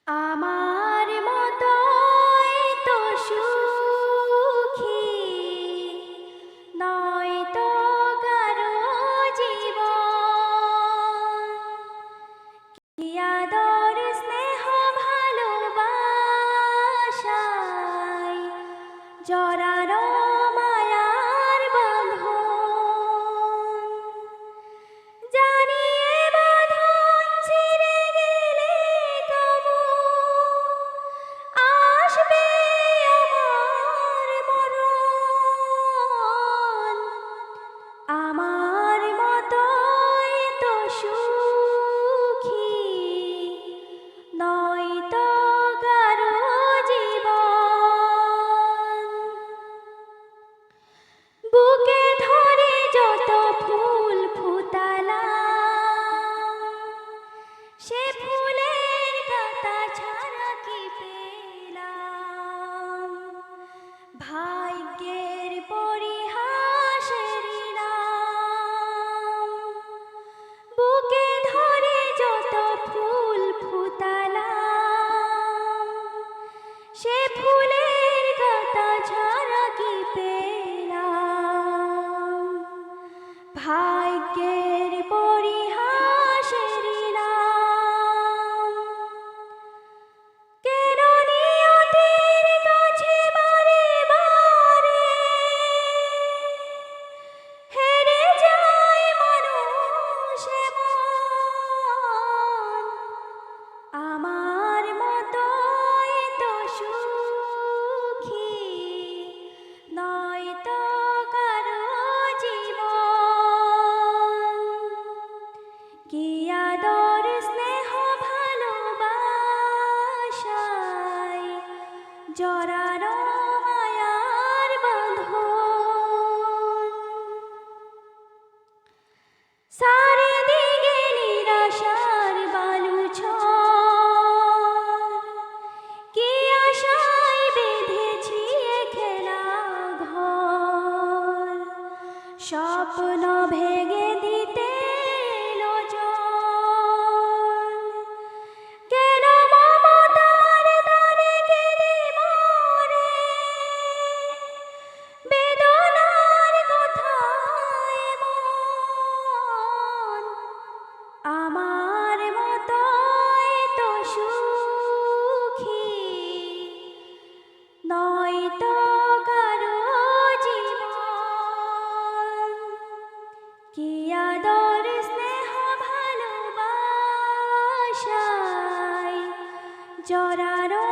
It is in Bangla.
আমার মতো এত সুখী নয়তো কারো জীবন। কি আদর স্নেহ ভালোবাসায় জড়ানো মায়ার বন্ধন। জানি এ বাঁধন ছিঁড়ে গেলে কবু আসবে আমার মরণ। আমার মতো এত সুখী নয়তো কারো জীবন। বুকে ধরে যত ফুল ফুটালাম, সে ফুলের গাথা ছাড়া কি পেলাম? ভাগ্যের পরিহাসের নাম। বুকে ধরে যত ফুল ফুটালাম, সে ফুলের গাথা ছাড়া কি পেলাম? ভাগ্যের পরিহাসের নাম। কেন নিয়তির কাছে বারে বারে হেরে যায় মানুষ এমন? আমার মতো এত সুখী নয়তো কারো জীবন। কি আদর স্নেহ ভালোবাসায় জড়ানো মায়ার বন্ধন। চারিদিকে নিরাশার বালুচর, কি আশায় বেঁধেছি এ খেলা ঘর। স্বপ্ন ভেঙে দিতে এলো জল। কেন মমতার দ্বারে কেঁদে মরে বেদনার কথায় মন? আমার মতো এত সুখী নয়তো কারো জীবন। কি আদর স্নেহ ভালোবাসায় জড়ানো